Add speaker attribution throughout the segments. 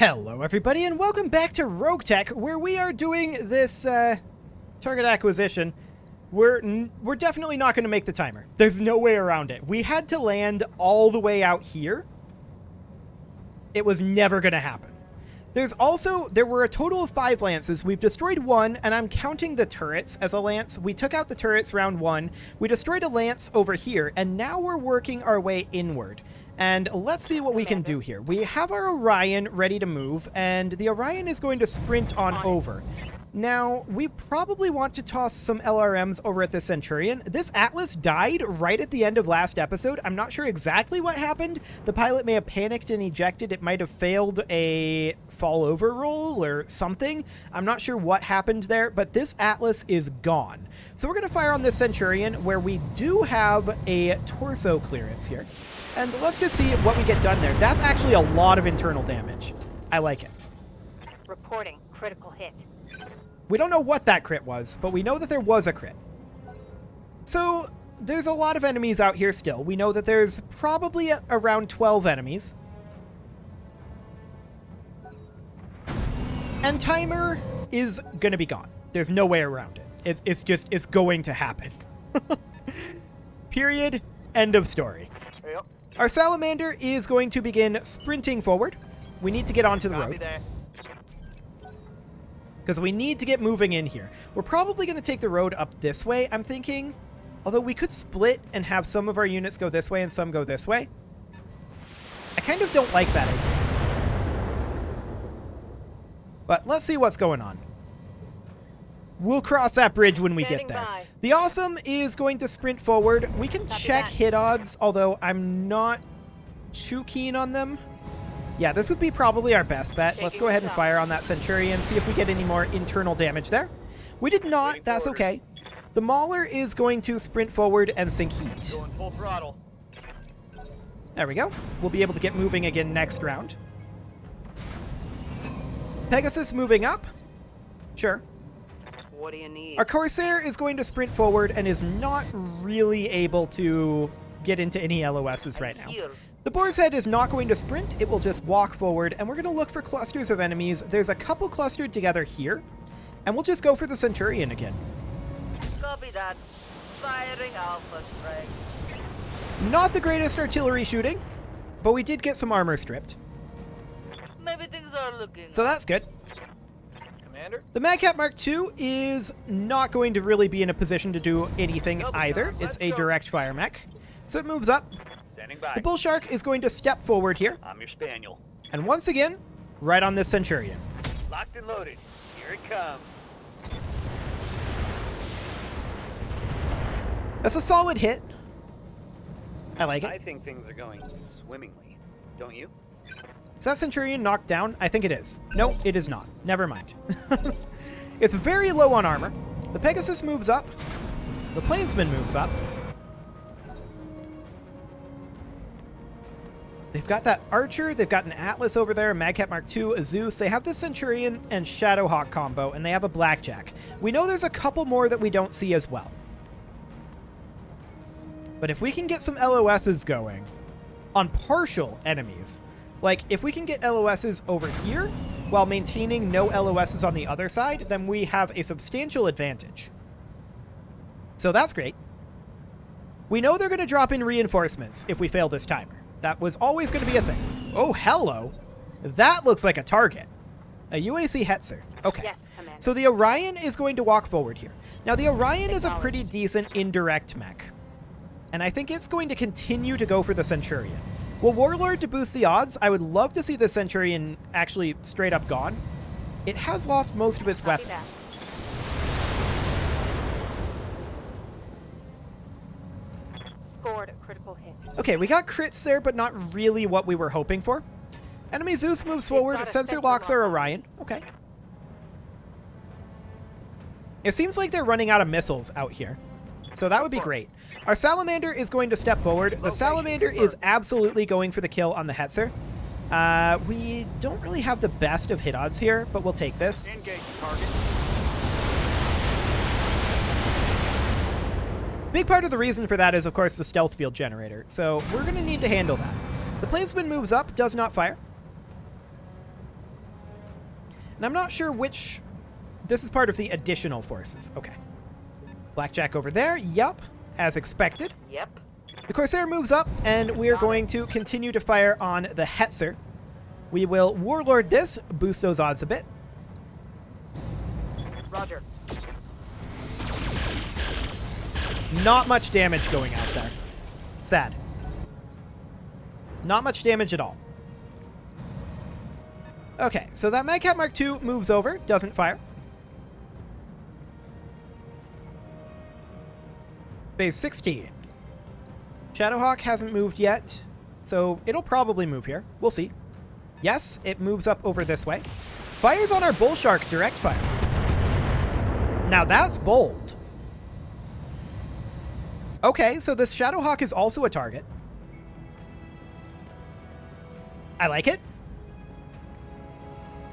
Speaker 1: Hello everybody and welcome back to RogueTech, where we are doing this target acquisition. We're definitely not going to make the timer. There's no way around it. We had to land all the way out here. It was never going to happen. There were a total of 5 lances. We've destroyed 1, and I'm counting the turrets as a lance. We took out the turrets round 1. We destroyed a lance over here, and now we're working our way inward. And let's see what we can do here. We have our Orion ready to move, and the Orion is going to sprint on over. Now, we probably want to toss some LRMs over at the Centurion. This Atlas died right at the end of last episode. I'm not sure exactly what happened. The pilot may have panicked and ejected. It might have failed a fall over roll or something. I'm not sure what happened there, but this Atlas is gone. So we're going to fire on this Centurion, where we do have a torso clearance here. And let's just see what we get done there. That's actually a lot of internal damage. I like it.
Speaker 2: Reporting critical hit.
Speaker 1: We don't know what that crit was, but we know that there was a crit. So there's a lot of enemies out here still. We know that there's probably around 12 enemies. And timer is going to be gone. There's no way around it. It's going to happen. Period. End of story.
Speaker 3: Yep.
Speaker 1: Our salamander is going to begin sprinting forward. We need to get onto the road, because we need to get moving in here. We're probably going to take the road up this way, I'm thinking. Although we could split and have some of our units go this way and some go this way. I kind of don't like that idea. But let's see what's going on. We'll cross that bridge when we get there. The Awesome is going to sprint forward. We can check hit odds, although I'm not too keen on them. Yeah, this would be probably our best bet. Let's go ahead and fire on that Centurion, see if we get any more internal damage there. We did not. That's okay. The Mauler is going to sprint forward and sink heat.
Speaker 3: Going full throttle.
Speaker 1: There we go. We'll be able to get moving again next round. Pegasus moving up. Sure.
Speaker 2: What do you need?
Speaker 1: Our Corsair is going to sprint forward and is not really able to get into any LOSs right now. The Boar's Head is not going to sprint. It will just walk forward, and we're going to look for clusters of enemies. There's a couple clustered together here, and we'll just go for the Centurion again.
Speaker 2: Copy that. Firing Alpha strike.
Speaker 1: Not the greatest artillery shooting, but we did get some armor stripped.
Speaker 2: Maybe things are looking.
Speaker 1: So that's good.
Speaker 3: Commander?
Speaker 1: The Madcap Mark II is not going to really be in a position to do anything either. It's a direct fire mech. So it moves up.
Speaker 3: Standing by.
Speaker 1: The Bull Shark is going to step forward here.
Speaker 3: I'm your spaniel.
Speaker 1: And once again, right on this Centurion.
Speaker 3: Locked and loaded. Here it comes.
Speaker 1: That's a solid hit. I like
Speaker 3: I
Speaker 1: it.
Speaker 3: think things are going swimmingly. Don't you?
Speaker 1: Is that Centurion knocked down? I think it is. No, it is not. Never mind. It's very low on armor. The Pegasus moves up. The Plainsman moves up. They've got that Archer. They've got an Atlas over there, a Madcap Mark II, a Zeus. They have the Centurion and Shadowhawk combo, and they have a Blackjack. We know there's a couple more that we don't see as well. But if we can get some LOSs going on partial enemies, like if we can get LOSs over here while maintaining no LOSs on the other side, then we have a substantial advantage. So that's great. We know they're going to drop in reinforcements if we fail this timer. That was always going to be a thing. Oh, hello. That looks like a target. A UAC Hetzer. Okay.
Speaker 2: Yes, Commander.
Speaker 1: So the Orion is going to walk forward here. Now, the Orion is a pretty decent indirect mech. And I think it's going to continue to go for the Centurion. Will Warlord to boost the odds? I would love to see the Centurion actually straight up gone. It has lost most of its weapons.
Speaker 2: Scored a critical hit.
Speaker 1: Okay, we got crits there, but not really what we were hoping for. Enemy Zeus moves forward. Sensor locks our Orion. Okay. It seems like they're running out of missiles out here. So that would be great. Our Salamander is going to step forward. The Salamander is absolutely going for the kill on the Hetzer. We don't really have the best of hit odds here, but we'll take this.
Speaker 3: Engage target.
Speaker 1: Big part of the reason for that is, of course, the stealth field generator. So we're going to need to handle that. The Plainsman moves up, does not fire. And I'm not sure which... This is part of the additional forces. Okay. Blackjack over there. Yup. As expected.
Speaker 2: Yep.
Speaker 1: The Corsair moves up, and we are going to continue to fire on the Hetzer. We will Warlord this, boost those odds a bit.
Speaker 2: Roger.
Speaker 1: Not much damage going out there. Sad. Not much damage at all. Okay, so that Madcap Mark II moves over, doesn't fire. Phase 16. Shadowhawk hasn't moved yet, so it'll probably move here. We'll see. Yes, it moves up over this way. Fires on our Bull Shark, direct fire. Now that's bold. Okay, so this Shadowhawk is also a target. I like it.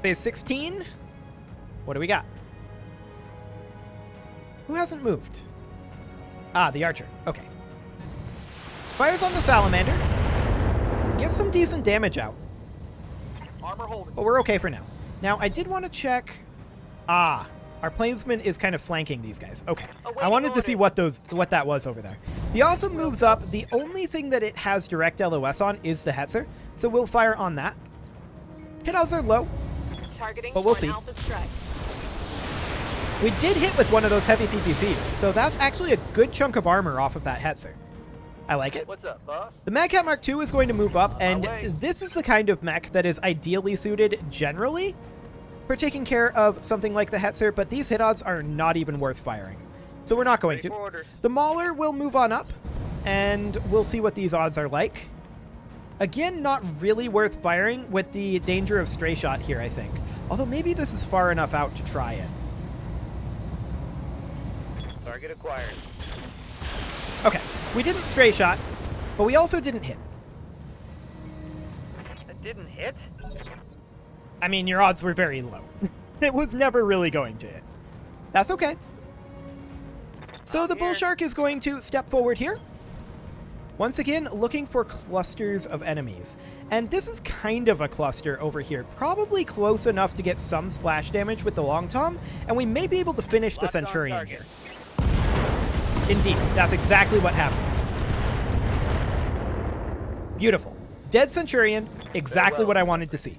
Speaker 1: Phase 16. What do we got? Who hasn't moved? Ah, the Archer. Okay. Fires on the Salamander. Gets some decent damage out.
Speaker 3: Armor holding.
Speaker 1: But we're okay for now. Now, I did want to check... Ah, our Plainsman is kind of flanking these guys. Okay. I wanted to see what that was over there. The Awesome moves up. The only thing that it has direct LOS on is the Hetzer, so we'll fire on that. Hit odds are low, but we'll see. We did hit with one of those heavy PPCs, so that's actually a good chunk of armor off of that Hetzer. I like it.
Speaker 3: What's up, boss?
Speaker 1: The Madcap Mark II is going to move up, and this is the kind of mech that is ideally suited, generally, for taking care of something like the Hetzer, but these hit odds are not even worth firing. So we're not going to. The Mauler will move on up, and we'll see what these odds are like. Again, not really worth firing with the danger of stray shot here, I think. Although maybe this is far enough out to try it.
Speaker 3: Target acquired.
Speaker 1: Okay, we didn't stray shot, but we also didn't hit.
Speaker 3: That didn't hit?
Speaker 1: I mean, your odds were very low. It was never really going to hit. That's okay. So the Bull Shark is going to step forward here. Once again, looking for clusters of enemies. And this is kind of a cluster over here. Probably close enough to get some splash damage with the Long Tom, and we may be able to finish the Centurion here. Indeed, that's exactly what happens. Beautiful. Dead Centurion, exactly what I wanted to see.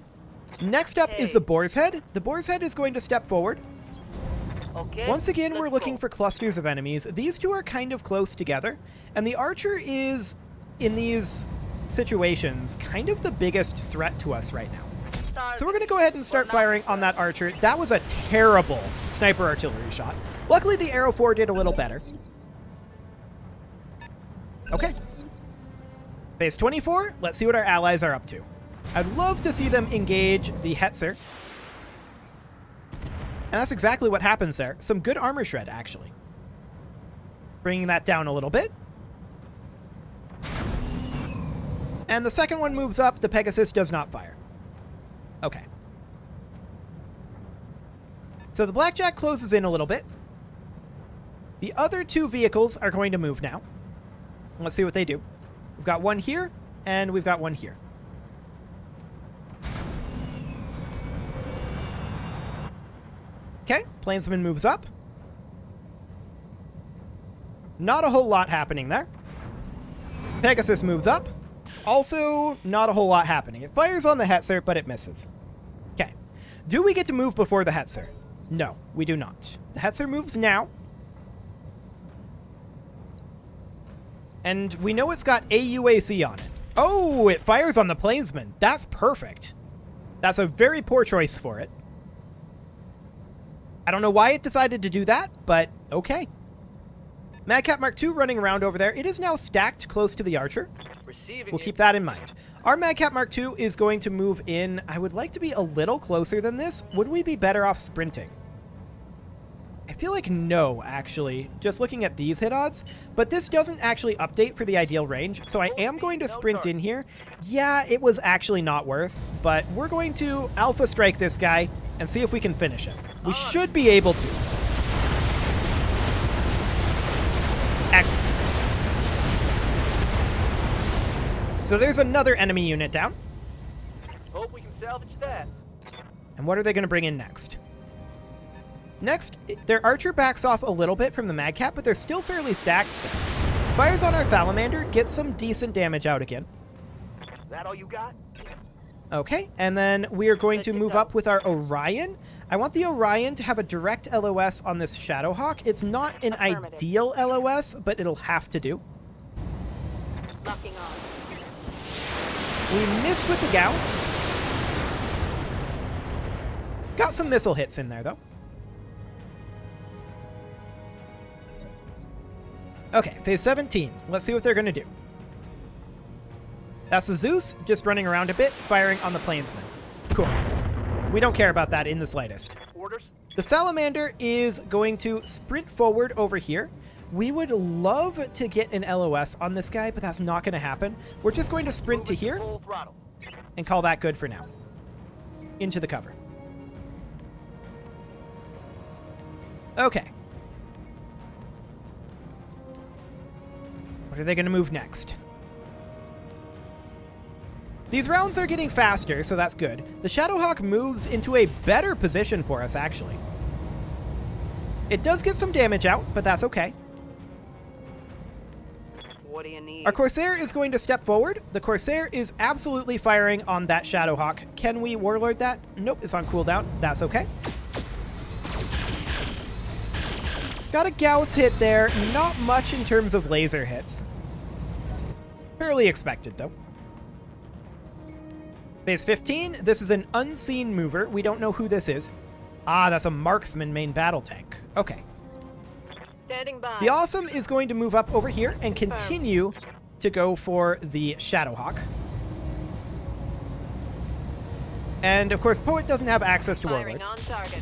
Speaker 1: Next up is the Boar's Head. The Boar's Head is going to step forward.
Speaker 2: Okay.
Speaker 1: Once again, we're looking for clusters of enemies. These two are kind of close together, and the Archer is, in these situations, kind of the biggest threat to us right now. So we're going to go ahead and start firing on that Archer. That was a terrible sniper artillery shot. Luckily, the Arrow 4 did a little better. Okay. Phase 24, let's see what our allies are up to. I'd love to see them engage the Hetzer. And that's exactly what happens there. Some good armor shred, actually. Bringing that down a little bit. And the second one moves up. The Pegasus does not fire. Okay. So the Blackjack closes in a little bit. The other two vehicles are going to move now. Let's see what they do. We've got one here, and we've got one here. Okay, Plainsman moves up. Not a whole lot happening there. Pegasus moves up. Also, not a whole lot happening. It fires on the Hetzer, but it misses. Okay. Do we get to move before the Hetzer? No, we do not. The Hetzer moves now. And we know it's got AUAC on it. Oh, it fires on the Plainsman. That's perfect. That's a very poor choice for it. I don't know why it decided to do that, but okay. Madcap Mark II running around over there. It is now stacked close to the Archer. We'll keep that in mind. Our Madcap Mark II is going to move in. I would like to be a little closer than this. Would we be better off sprinting? I feel like no, actually, just looking at these hit odds, but this doesn't actually update for the ideal range, so I am going to sprint in here. Yeah, it was actually not worth, but we're going to Alpha Strike this guy and see if we can finish him. We should be able to. Excellent. So there's another enemy unit down.
Speaker 3: Hope we can salvage that.
Speaker 1: And what are they going to bring in next? Next, their archer backs off a little bit from the Magcat, but they're still fairly stacked there. Fires on our Salamander, gets some decent damage out again.
Speaker 3: That all you got?
Speaker 1: Okay, and then we are going to move up with our Orion. I want the Orion to have a direct LOS on this Shadowhawk. It's not an ideal LOS, but it'll have to do.
Speaker 2: Locking on.
Speaker 1: We miss with the Gauss. Got some missile hits in there, though. Okay, phase 17. Let's see what they're going to do. That's the Zeus, just running around a bit, firing on the Plainsman. Cool. We don't care about that in the slightest.
Speaker 3: Orders?
Speaker 1: The Salamander is going to sprint forward over here. We would love to get an LOS on this guy, but that's not going to happen. We're just going to sprint to here
Speaker 3: Full throttle.
Speaker 1: and call that good for now. Into the cover. Okay. What are they going to move next? These rounds are getting faster, so that's good. The Shadowhawk moves into a better position for us, actually. It does get some damage out, but that's okay.
Speaker 2: What do you need?
Speaker 1: Our Corsair is going to step forward. The Corsair is absolutely firing on that Shadowhawk. Can we Warlord that? Nope, it's on cooldown. That's okay. Got a Gauss hit there. Not much in terms of laser hits. Fairly expected, though. Phase 15, this is an unseen mover. We don't know who this is. Ah, that's a marksman main battle tank. Okay.
Speaker 2: Standing by.
Speaker 1: The Awesome is going to move up over here and continue to go for the Shadowhawk. And, of course, Poet doesn't have access to Warlord.
Speaker 2: Firing on target.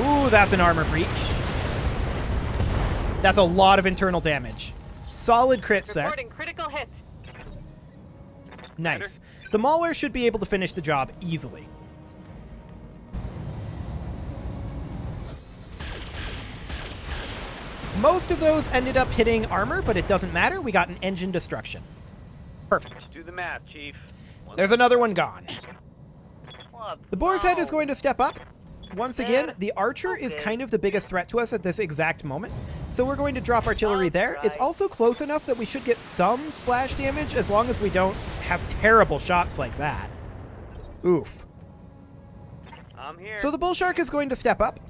Speaker 1: Ooh, that's an armor breach. That's a lot of internal damage. Solid crits there.
Speaker 2: Reporting critical hits.
Speaker 1: Nice. The Mauler should be able to finish the job easily. Most of those ended up hitting armor, but it doesn't matter. We got an engine destruction. Perfect.
Speaker 3: Do the math, Chief.
Speaker 1: There's another one gone.
Speaker 2: What?
Speaker 1: The Boar's Head is
Speaker 2: No.
Speaker 1: going to step up. Once again,
Speaker 2: Dad,
Speaker 1: the Archer is
Speaker 2: okay.
Speaker 1: kind of the biggest threat to us at this exact moment. So we're going to drop artillery there. It's
Speaker 2: Alright.
Speaker 1: also close enough that we should get some splash damage as long as we don't have terrible shots like that. Oof.
Speaker 3: I'm here.
Speaker 1: So the Bull Shark is going to step up.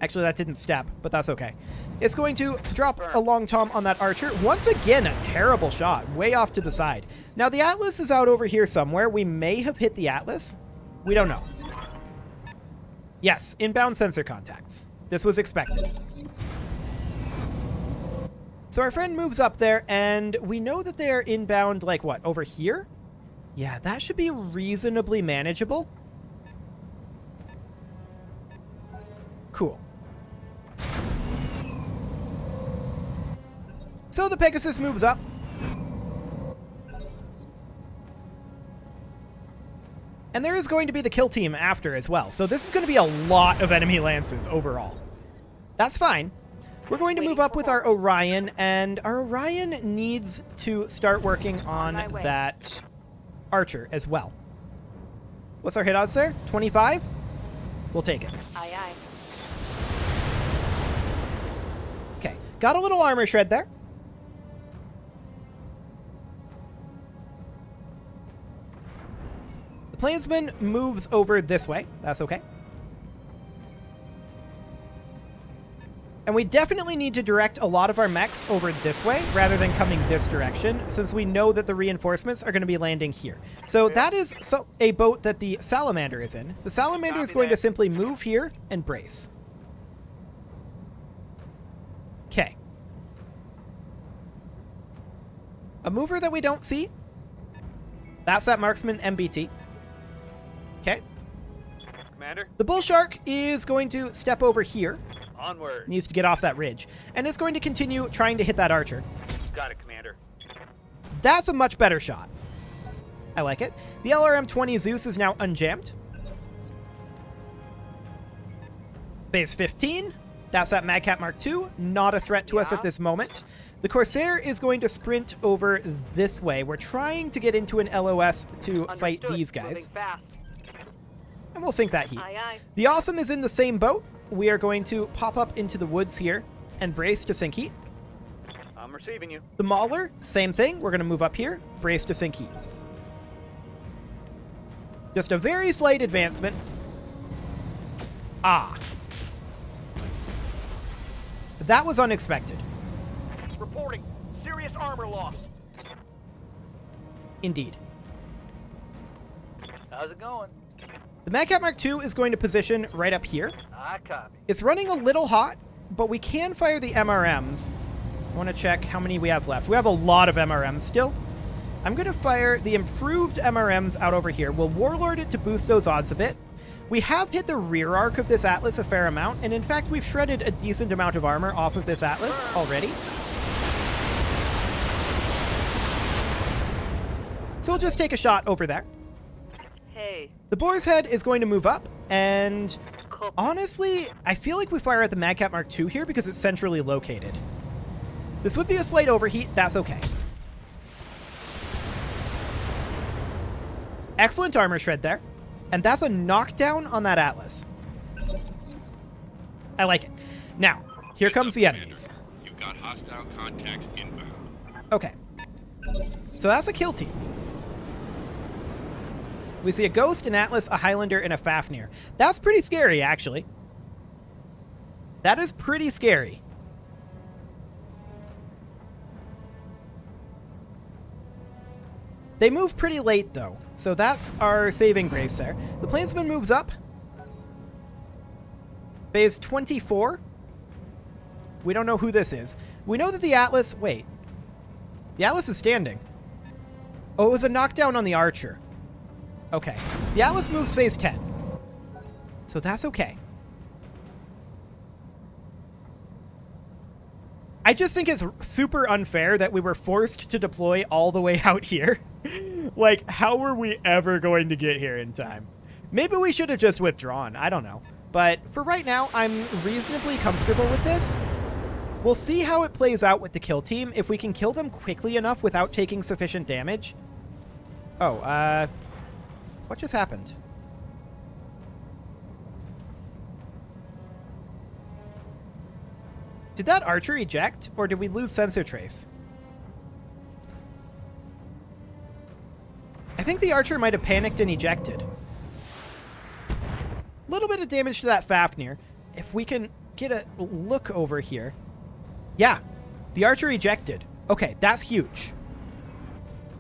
Speaker 1: Actually, that didn't step, but that's okay. It's going to drop a long tom on that Archer. Once again, a terrible shot, way off to the side. Now, the Atlas is out over here somewhere. We may have hit the Atlas. We don't know. Yes, inbound sensor contacts. This was expected. So our friend moves up there, and we know that they're inbound, like what, over here? Yeah, that should be reasonably manageable. Cool. So the Pegasus moves up. And there is going to be the kill team after as well. So this is going to be a lot of enemy lances overall. That's fine. We're going to move up with our Orion, and our Orion needs to start working on
Speaker 2: my way.
Speaker 1: that Archer as well. What's our hit odds there? 25? We'll take it.
Speaker 2: Aye, aye.
Speaker 1: Okay, got a little armor shred there. The Plainsman moves over this way. That's okay. And we definitely need to direct a lot of our mechs over this way rather than coming this direction, since we know that the reinforcements are going to be landing here. So that is a boat that the Salamander is in. The Salamander is going to simply move here and brace. Okay. A mover that we don't see. That's that Marksman MBT. Okay.
Speaker 3: Commander,
Speaker 1: The Bull Shark is going to step over here.
Speaker 3: onward.
Speaker 1: Needs to get off that ridge. And is going to continue trying to hit that Archer.
Speaker 3: Got it, Commander.
Speaker 1: That's a much better shot. I like it. The LRM-20 Zeus is now unjammed. Phase 15. That's that Magcat Mark II. Not a threat to us at this moment. The Corsair is going to sprint over this way. We're trying to get into an LOS to fight
Speaker 2: Understood.
Speaker 1: these guys.
Speaker 2: Moving fast.
Speaker 1: And we'll sink that heat.
Speaker 2: Aye, aye.
Speaker 1: The Awesome is in the same boat. We are going to pop up into the woods here and brace to sink heat.
Speaker 3: I'm receiving you.
Speaker 1: The Mauler, same thing. We're going to move up here, brace to sink heat. Just a very slight advancement. Ah. That was unexpected.
Speaker 3: Reporting. Serious armor loss.
Speaker 1: Indeed.
Speaker 3: How's it going?
Speaker 1: The Madcat Mark II is going to position right up here.
Speaker 3: I copy.
Speaker 1: It's running a little hot, but we can fire the MRMs. I want to check how many we have left. We have a lot of MRMs still. I'm going to fire the improved MRMs out over here. We'll Warlord it to boost those odds a bit. We have hit the rear arc of this Atlas a fair amount, and in fact, we've shredded a decent amount of armor off of this Atlas already. So we'll just take a shot over there.
Speaker 2: Hey.
Speaker 1: The Boar's Head is going to move up, and
Speaker 2: Cool.
Speaker 1: honestly, I feel like we fire at the Madcat Mark II here because it's centrally located. This would be a slight overheat. That's okay. Excellent armor shred there. And that's a knockdown on that Atlas. I like it. Now, here comes the enemies.
Speaker 4: You've got hostile contacts inbound.
Speaker 1: Okay. So that's a kill team. We see a Ghost, an Atlas, a Highlander, and a Fafnir. That's pretty scary, actually. That is pretty scary. They move pretty late, though, so that's our saving grace there. The Plainsman moves up. Phase 24. We don't know who this is. We know that the Atlas... Wait. The Atlas is standing. Oh, it was a knockdown on the Archer. Okay. The Atlas moves phase 10. So that's okay. I just think it's super unfair that we were forced to deploy all the way out here. Like, how were we ever going to get here in time? Maybe we should have just withdrawn. I don't know. But for right now, I'm reasonably comfortable with this. We'll see how it plays out with the kill team, if we can kill them quickly enough without taking sufficient damage. Oh, what just happened? Did that Archer eject, or did we lose sensor trace? I think the Archer might have panicked and ejected. A little bit of damage to that Fafnir. If we can get a look over here. Yeah, the Archer ejected. Okay, that's huge.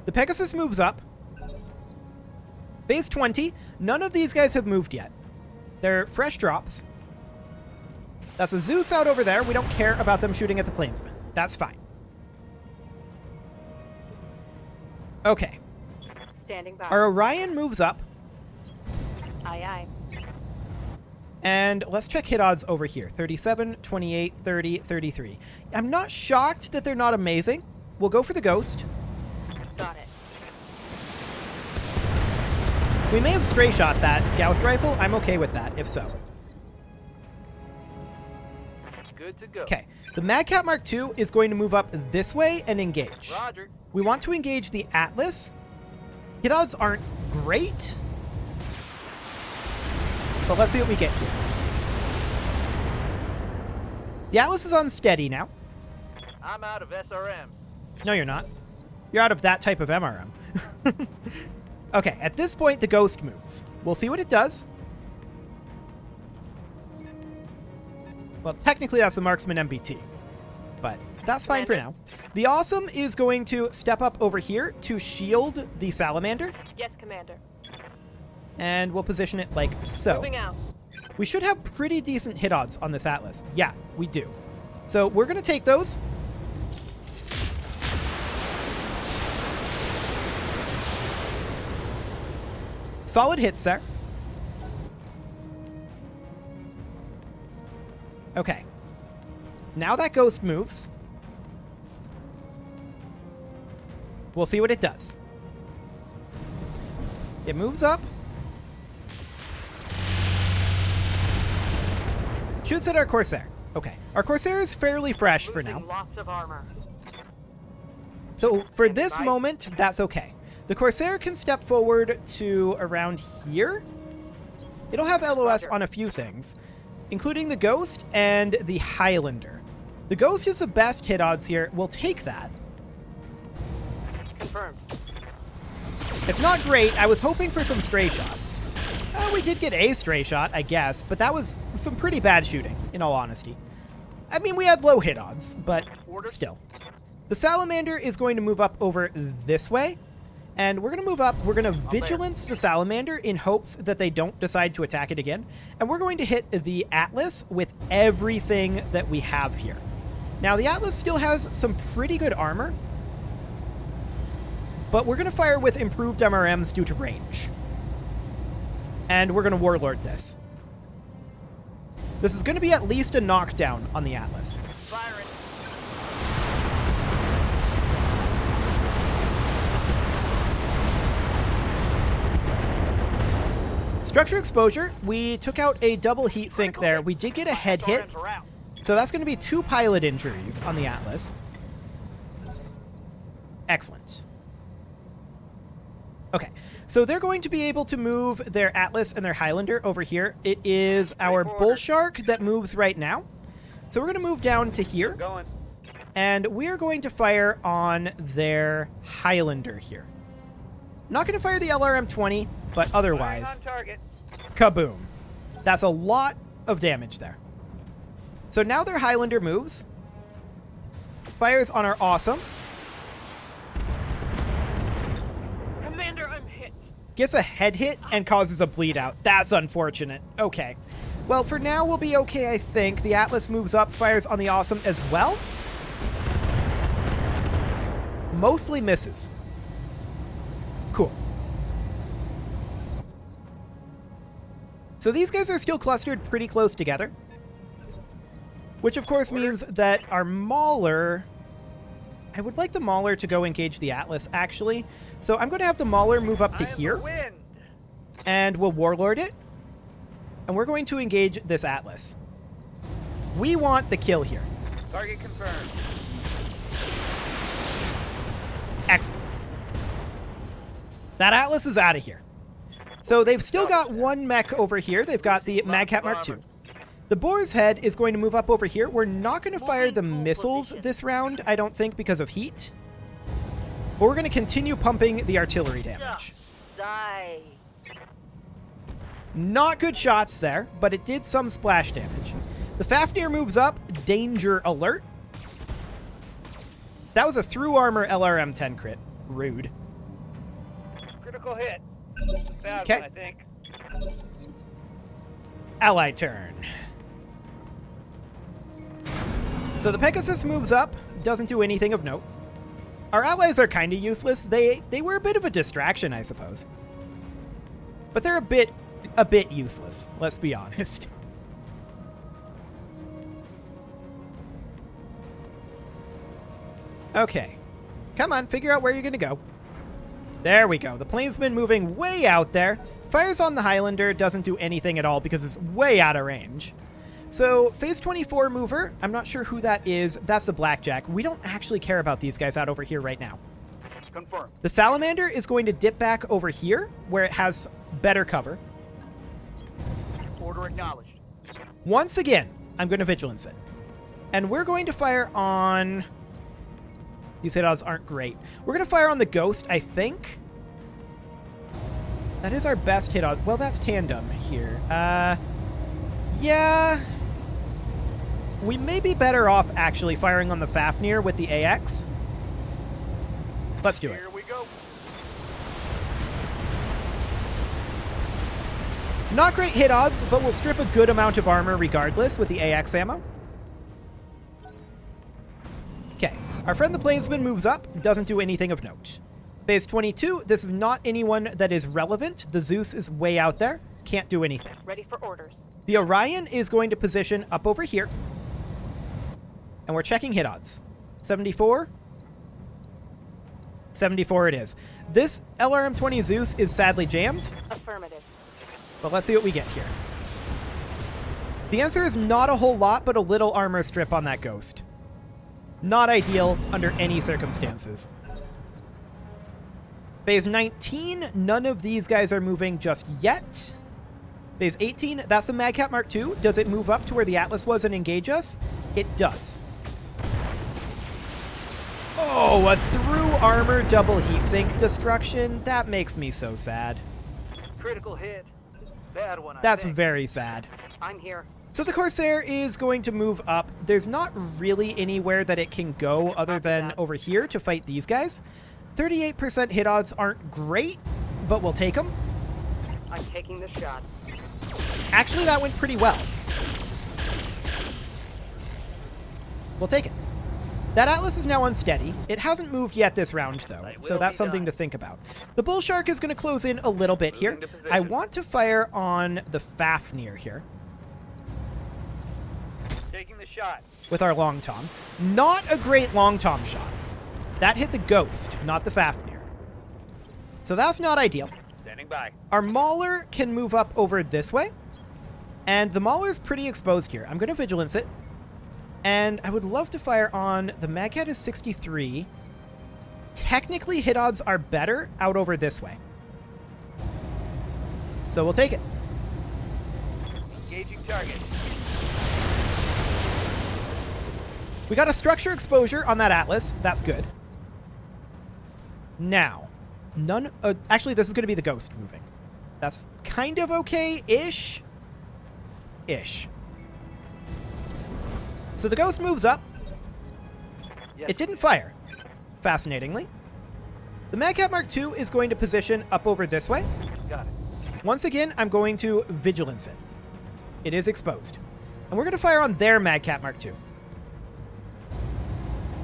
Speaker 1: The Pegasus moves up. Phase 20. None of these guys have moved yet. They're fresh drops. That's a Zeus out over there. We don't care about them shooting at the Plainsman. That's fine. Okay.
Speaker 2: Standing by.
Speaker 1: Our Orion moves up.
Speaker 2: Aye, aye.
Speaker 1: And let's check hit odds over here. 37, 28, 30, 33. I'm not shocked that they're not amazing. We'll go for the Ghost.
Speaker 2: Got it.
Speaker 1: We may have stray shot that Gauss rifle. I'm okay with that, if so.
Speaker 3: Good to go.
Speaker 1: Okay. The Madcat Mark II is going to move up this way and engage.
Speaker 3: Roger.
Speaker 1: We want to engage the Atlas. Hit odds aren't great. But let's see what we get here. The Atlas is on steady now.
Speaker 3: I'm out of SRM.
Speaker 1: No, you're not. You're out of that type of MRM. Okay, at this point, the Ghost moves. We'll see what it does. Well, technically, that's the Marksman MBT. But that's fine for now. The Awesome is going to step up over here to shield the Salamander.
Speaker 2: Yes, Commander.
Speaker 1: And we'll position it like so.
Speaker 2: Moving out.
Speaker 1: We should have pretty decent hit odds on this Atlas. Yeah, we do. So we're going to take those. Solid hits there. Okay. Now that Ghost moves. We'll see what it does. It moves up. Shoots at our Corsair. Okay. Our Corsair is fairly fresh for now.
Speaker 2: Losing lots of armor.
Speaker 1: So for this moment, that's okay. The Corsair can step forward to around here. It'll have LOS
Speaker 3: Roger.
Speaker 1: on a few things, including the Ghost and the Highlander. The Ghost is the best hit odds here. We'll take that.
Speaker 2: Confirmed.
Speaker 1: It's not great. I was hoping for some stray shots. We did get a stray shot, I guess, but that was some pretty bad shooting, in all honesty. I mean, we had low hit odds, but still. The Salamander is going to move up over this way, and we're going to move up. We're going to Vigilance the Salamander in hopes that they don't decide to attack it again, and we're going to hit the Atlas with everything that we have here. Now, the Atlas still has some pretty good armor, but we're going to fire with improved MRMs due to range. And we're going to Warlord this. This is going to be at least a knockdown on the Atlas.
Speaker 3: Firing.
Speaker 1: Structure exposure, we took out a double heat sink there. We did get a head hit,
Speaker 3: SRMs are out.
Speaker 1: so that's going to be 2 pilot injuries on the Atlas. Excellent. Okay, so they're going to be able to move their Atlas and their Highlander over here. It is our Bull Shark that moves right now. So we're going to move down to here,
Speaker 3: Going.
Speaker 1: and we're going to fire on their Highlander here. Not going to fire the LRM-20, but
Speaker 3: Firing
Speaker 1: otherwise,
Speaker 3: on target.
Speaker 1: kaboom. That's a lot of damage there. So now their Highlander moves, fires on our Awesome,
Speaker 2: Commander, I'm hit.
Speaker 1: gets a head hit, and causes a bleed out. That's unfortunate. Okay. Well, for now, we'll be okay, I think. The Atlas moves up, fires on the Awesome as well. Mostly misses. Cool. So these guys are still clustered pretty close together, which of course means that our Mauler... I would like the Mauler to go engage the Atlas, actually. So I'm going to have the Mauler move up to
Speaker 3: I am the
Speaker 1: here,
Speaker 3: wind.
Speaker 1: and we'll Warlord it. And we're going to engage this Atlas. We want the kill here.
Speaker 3: Target confirmed.
Speaker 1: Excellent. That Atlas is out of here. So they've still got one mech over here. They've got the Magcat Mark II. The Boar's Head is going to move up over here. We're not going to fire the missiles this round, I don't think, because of heat. But we're going to continue pumping the artillery damage.
Speaker 2: Die.
Speaker 1: Not good shots there, but it did some splash damage. The Fafnir moves up. Danger alert. That was a through armor LRM-10 crit. Rude.
Speaker 3: Critical hit. Bad
Speaker 1: Okay.
Speaker 3: one, I think.
Speaker 1: Ally turn. So the Pegasus moves up, doesn't do anything of note. Our allies are kind of useless. They were a bit of a distraction, I suppose. But they're a bit useless, let's be honest. Okay. Come on, figure out where you're going to go. There we go. The plane's been moving way out there. Fires on the Highlander, doesn't do anything at all because it's way out of range. So, Phase 24 mover, I'm not sure who that is. That's the Blackjack. We don't actually care about these guys out over here right now.
Speaker 3: Confirmed.
Speaker 1: The Salamander is going to dip back over here, where it has better cover.
Speaker 3: Order acknowledged.
Speaker 1: Once again, I'm going to Vigilance it. And we're going to fire on... These hit odds aren't great. We're going to fire on the Ghost, I think. That is our best hit odd. Well, that's tandem here. Yeah. We may be better off actually firing on the Fafnir with the AX. Let's do it.
Speaker 3: Here we go.
Speaker 1: Not great hit odds, but we'll strip a good amount of armor regardless with the AX ammo. Okay. Our friend the Plainsman moves up, doesn't do anything of note. Phase 22, this is not anyone that is relevant. The Zeus is way out there. Can't do anything.
Speaker 2: Ready for orders.
Speaker 1: The Orion is going to position up over here. And we're checking hit odds. 74. 74 it is. This LRM-20 Zeus is sadly jammed,
Speaker 2: Affirmative.
Speaker 1: but let's see what we get here. The answer is not a whole lot, but a little armor strip on that Ghost. Not ideal under any circumstances. Phase 19, none of these guys are moving just yet. Phase 18, that's the Magcat Mark II. Does it move up to where the Atlas was and engage us? It does. Oh, a through armor double heatsink destruction. That makes me so sad.
Speaker 3: Critical hit. Bad one, I
Speaker 1: That's
Speaker 3: think.
Speaker 1: very sad.
Speaker 2: I'm here.
Speaker 1: So the Corsair is going to move up. There's not really anywhere that it can go other than over here to fight these guys. 38% hit odds aren't great, but we'll take them.
Speaker 2: I'm taking the shot.
Speaker 1: Actually, that went pretty well. We'll take it. That Atlas is now unsteady. It hasn't moved yet this round, though, so that's something to think about. The Bull Shark is going to close in a little bit here. I want to fire on the Fafnir here
Speaker 3: Taking the shot.
Speaker 1: with our Long Tom. Not a great Long Tom shot. That hit the Ghost, not the Fafnir. So that's not ideal.
Speaker 3: Standing by.
Speaker 1: Our Mauler can move up over this way, and the Mauler's pretty exposed here. I'm going to Vigilance it. And I would love to fire on the Magcat is 63. Technically, hit odds are better out over this way. So we'll take it.
Speaker 3: Engaging target.
Speaker 1: We got a structure exposure on that Atlas. That's good. Now, actually, this is going to be the Ghost moving. That's kind of okay-ish. Ish. So the Ghost moves up.
Speaker 3: Yes.
Speaker 1: It didn't fire, fascinatingly. The Magcat Mark II is going to position up over this way.
Speaker 3: Got it.
Speaker 1: Once again, I'm going to Vigilance it. It is exposed. And we're going to fire on their Magcat Mark II.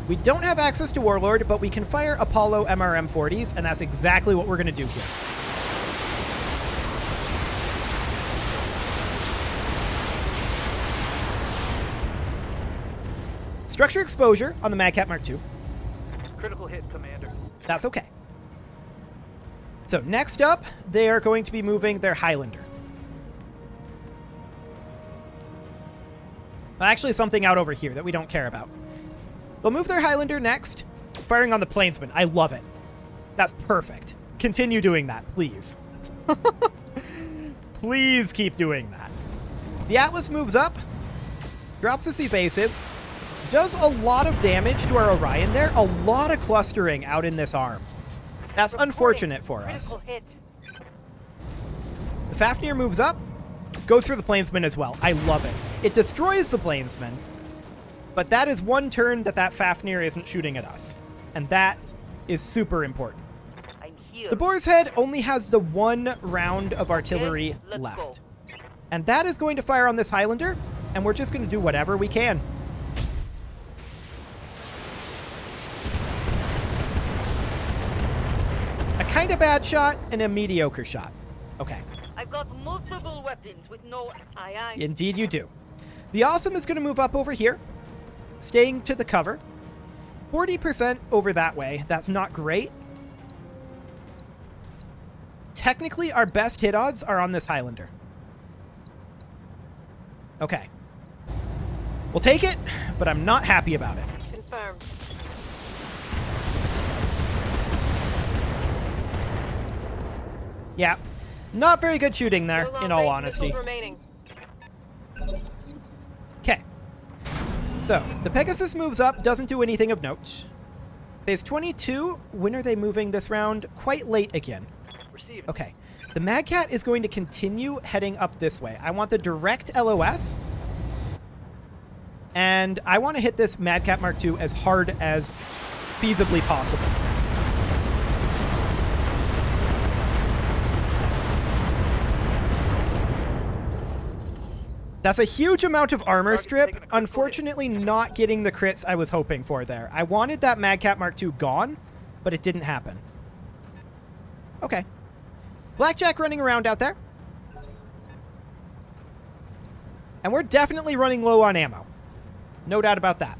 Speaker 1: We don't have access to Warlord, but we can fire Apollo MRM-40s, and that's exactly what we're going to do here. Structure exposure on the Magcat Mark II.
Speaker 3: Critical hit, Commander.
Speaker 1: That's okay. So next up, they are going to be moving their Highlander. Well, actually, something out over here that we don't care about. They'll move their Highlander next, firing on the Plainsman. I love it. That's perfect. Continue doing that, please. Please keep doing that. The Atlas moves up, drops this evasive, does a lot of damage to our Orion there. A lot of clustering out in this arm. That's unfortunate for us.
Speaker 2: Critical hit.
Speaker 1: The Fafnir moves up, goes through the Plainsman as well. I love it. It destroys the Plainsman, but that is one turn that Fafnir isn't shooting at us, and that is super important.
Speaker 2: I'm here.
Speaker 1: The Boar's Head only has the one round of artillery
Speaker 2: Okay, let's
Speaker 1: left,
Speaker 2: go.
Speaker 1: and that is going to fire on this Highlander, and we're just going to do whatever we can. A kind of bad shot and a mediocre shot. Okay.
Speaker 2: I've got multiple weapons with no aye.
Speaker 1: Indeed you do. The Awesome is going to move up over here, staying to the cover. 40% over that way. That's not great. Technically, our best hit odds are on this Highlander. Okay. We'll take it, but I'm not happy about it.
Speaker 2: Confirmed.
Speaker 1: Yeah. Not very good shooting there,
Speaker 2: No long
Speaker 1: in all
Speaker 2: range
Speaker 1: honesty.
Speaker 2: missiles remaining.
Speaker 1: Okay. So, the Pegasus moves up, doesn't do anything of note. Phase 22, when are they moving this round? Quite late again.
Speaker 3: Received.
Speaker 1: Okay. The Magcat is going to continue heading up this way. I want the direct LOS. And I want to hit this Magcat Mark II as hard as feasibly possible. That's a huge amount of armor strip. Unfortunately, not getting the crits I was hoping for there. I wanted that Magcat Mark II gone, but it didn't happen. Okay. Blackjack running around out there. And we're definitely running low on ammo. No doubt about that.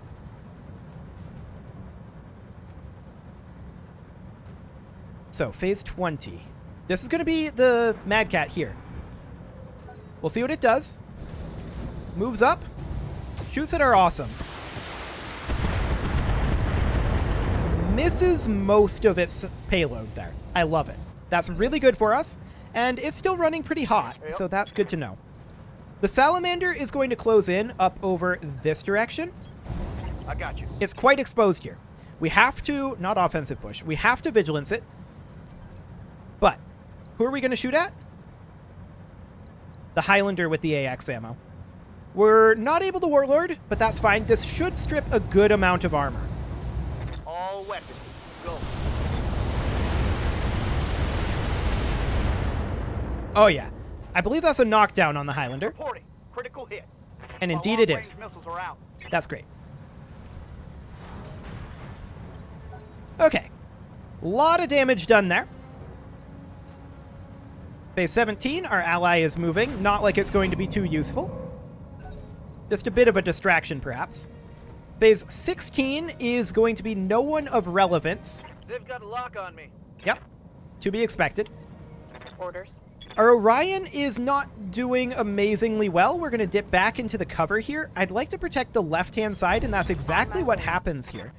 Speaker 1: So, phase 20. This is going to be the Mad Cat here. We'll see what it does. Moves up. Shoots at our Awesome. Misses most of its payload there. I love it. That's really good for us. And it's still running pretty hot, so that's good to know. The Salamander is going to close in up over this direction.
Speaker 3: I got you.
Speaker 1: It's quite exposed here. We have to, not offensive push, we have to vigilance it. But, who are we going to shoot at? The Highlander with the AX ammo. We're not able to Warlord, but that's fine. This should strip a good amount of armor.
Speaker 3: All weapons. Go.
Speaker 1: Oh yeah. I believe that's a knockdown on the Highlander.
Speaker 3: Reporting. Critical hit.
Speaker 1: And
Speaker 3: All
Speaker 1: indeed it
Speaker 3: long-range
Speaker 1: is.
Speaker 3: Missiles are out.
Speaker 1: That's great. Okay. Lot of damage done there. Phase 17, our ally is moving. Not like it's going to be too useful. Just a bit of a distraction, perhaps. Phase 16 is going to be no one of relevance.
Speaker 3: They've got a lock on me.
Speaker 1: Yep. To be expected.
Speaker 2: Orders.
Speaker 1: Our Orion is not doing amazingly well. We're going to dip back into the cover here. I'd like to protect the left-hand side, and that's exactly what happens here.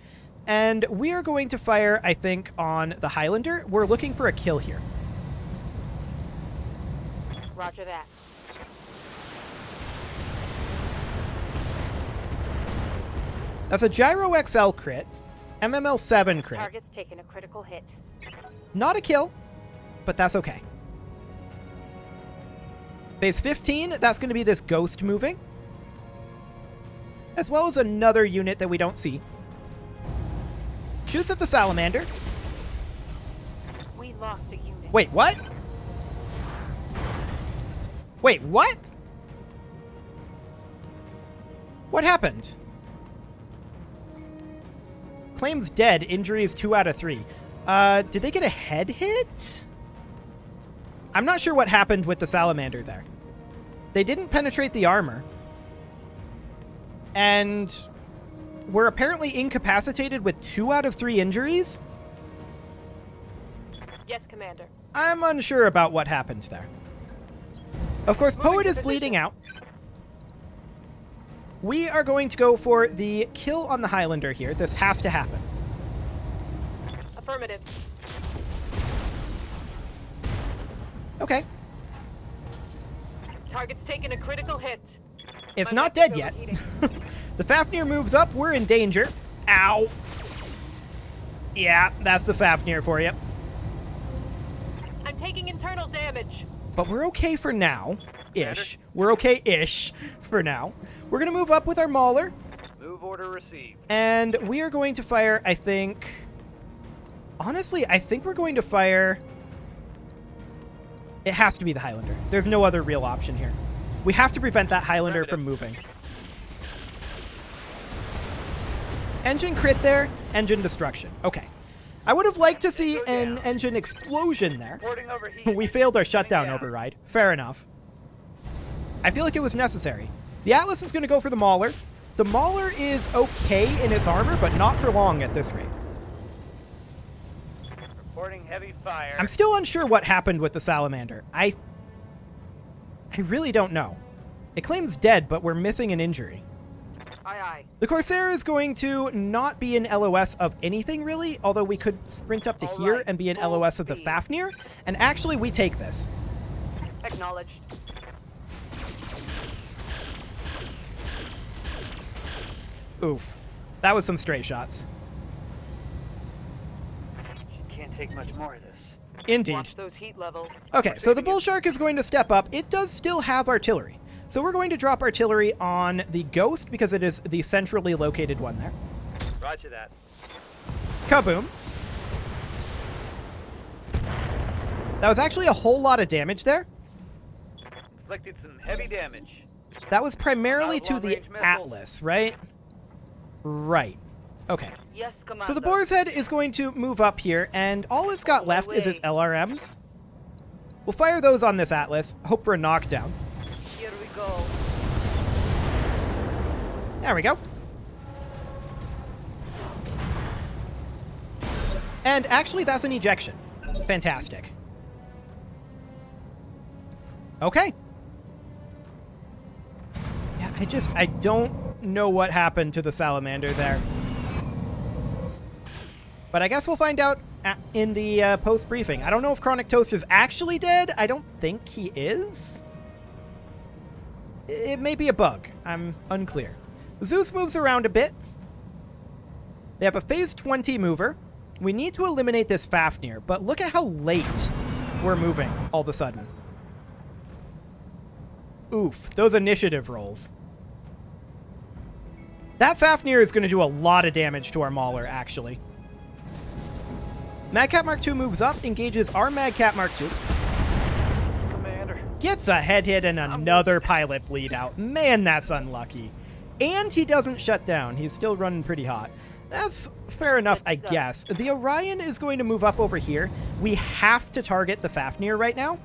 Speaker 1: And we are going to fire, I think, on the Highlander. We're looking for a kill here.
Speaker 2: Roger that.
Speaker 1: That's a Gyro XL crit, MML 7 crit.
Speaker 2: Target's taking a critical hit.
Speaker 1: Not a kill, but that's okay. Phase 15, that's going to be this ghost moving. As well as another unit that we don't see. Shoots at the Salamander.
Speaker 2: We lost a unit.
Speaker 1: Wait, what? Wait, what? What happened? Claims dead. Injury is 2 out of 3. Did they get a head hit? I'm not sure what happened with the Salamander there. They didn't penetrate the armor. And we're apparently incapacitated with 2 out of 3 injuries?
Speaker 2: Yes, Commander.
Speaker 1: I'm unsure about what happened there. Of course, Poet is bleeding out. We are going to go for the kill on the Highlander here. This has to happen.
Speaker 2: Affirmative.
Speaker 1: Okay.
Speaker 2: Target's taking a critical hit.
Speaker 1: It's
Speaker 2: My
Speaker 1: not dead
Speaker 2: micro's
Speaker 1: yet.
Speaker 2: overheating.
Speaker 1: The Fafnir moves up. We're in danger. Ow. Yeah, that's the Fafnir for you.
Speaker 2: I'm taking internal damage.
Speaker 1: But we're okay for now. Ish. We're okay-ish for now. We're going to move up with our Mauler.
Speaker 3: Move order received.
Speaker 1: And we are going to fire, I think... Honestly, I think we're going to fire... It has to be the Highlander. There's no other real option here. We have to prevent that Highlander from moving. Engine crit there. Engine destruction. Okay. I would have liked to see an engine explosion there.
Speaker 3: Reporting overheat.
Speaker 1: We failed our shutdown override. Fair enough. I feel like it was necessary. The Atlas is going to go for the Mauler. The Mauler is okay in its armor, but not for long at this rate.
Speaker 3: Reporting heavy fire.
Speaker 1: I'm still unsure what happened with the Salamander. I really don't know. It claims dead, but we're missing an injury.
Speaker 2: Aye, aye.
Speaker 1: The Corsair is going to not be an LOS of anything, really, although we could sprint up to
Speaker 2: All
Speaker 1: here
Speaker 2: right,
Speaker 1: and be an
Speaker 2: full
Speaker 1: LOS of the
Speaker 2: speed.
Speaker 1: Fafnir, and actually we take this.
Speaker 2: Acknowledged.
Speaker 1: Oof. That was some stray shots.
Speaker 3: Can't take much more of this.
Speaker 1: Indeed.
Speaker 2: Watch those heat levels.
Speaker 1: Okay, so the Bull Shark is going to step up. It does still have artillery. So we're going to drop artillery on the Ghost because it is the centrally located one there.
Speaker 3: Roger that.
Speaker 1: Kaboom. That was actually a whole lot of damage there.
Speaker 3: Inflicted some heavy damage.
Speaker 1: That was primarily to the
Speaker 3: Long-range missiles.
Speaker 1: Atlas, right? Right. Okay.
Speaker 2: Yes, Commander.
Speaker 1: So the Boar's Head is going to move up here, and all it's got left is its LRMs. We'll fire those on this Atlas, hope for a knockdown.
Speaker 2: Here we go.
Speaker 1: There we go. And actually, that's an ejection. Fantastic. Okay. Yeah, I don't know what happened to the Salamander there. But I guess we'll find out in the post briefing. I don't know if Chronic Toast is actually dead. I don't think he is. It may be a bug. I'm unclear. Zeus moves around a bit. They have a phase 20 mover. We need to eliminate this Fafnir, but look at how late we're moving all of a sudden. Oof, those initiative rolls. That Fafnir is going to do a lot of damage to our Mauler, actually. Madcat Mark II moves up, engages our Madcat Mark II.
Speaker 3: Commander.
Speaker 1: Gets a head hit and another pilot bleed out. Man, that's unlucky. And he doesn't shut down. He's still running pretty hot. That's fair enough, I guess. The Orion is going to move up over here. We have to target the Fafnir right now.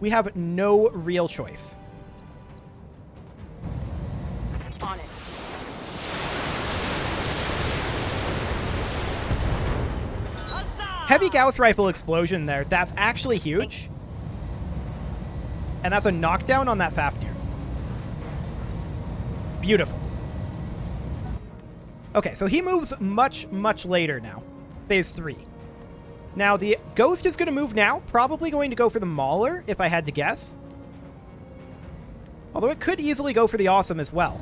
Speaker 1: We have no real choice.
Speaker 2: On it.
Speaker 1: Heavy Gauss rifle explosion there. That's actually huge. And that's a knockdown on that Fafnir. Beautiful. Okay, so he moves much, much later now. Phase 3. Now, the Ghost is going to move now. Probably going to go for the Mauler, if I had to guess. Although it could easily go for the Awesome as well.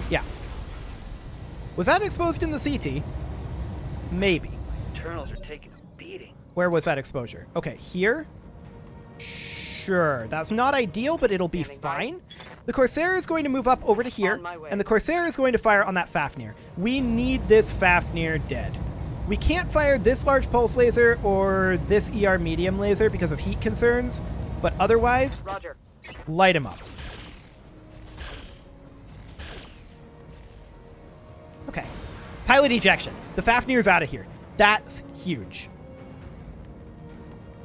Speaker 1: Yeah. Was that exposed in the CT? Maybe.
Speaker 3: Internals are taking a beating.
Speaker 1: Where was that exposure? Okay, here? Sure. That's not ideal, but it'll be fine. The Corsair is going to move up over to here, and the Corsair is going to fire on that Fafnir. We need this Fafnir dead. We can't fire this large pulse laser or this ER medium laser because of heat concerns, but otherwise,
Speaker 2: Roger.
Speaker 1: light him up. Okay. Pilot ejection. The Fafnir's out of here. That's huge.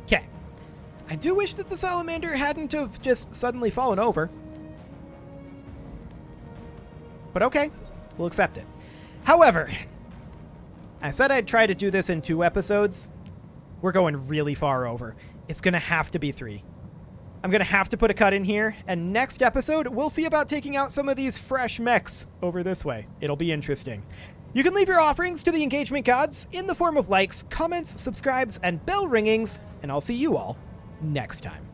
Speaker 1: Okay. I do wish that the Salamander hadn't have just suddenly fallen over. But okay, we'll accept it. However, I said I'd try to do this in 2 episodes. We're going really far over. It's going to have to be 3. I'm going to have to put a cut in here, and next episode, we'll see about taking out some of these fresh mechs over this way. It'll be interesting. You can leave your offerings to the engagement gods in the form of likes, comments, subscribes, and bell ringings, and I'll see you all next time.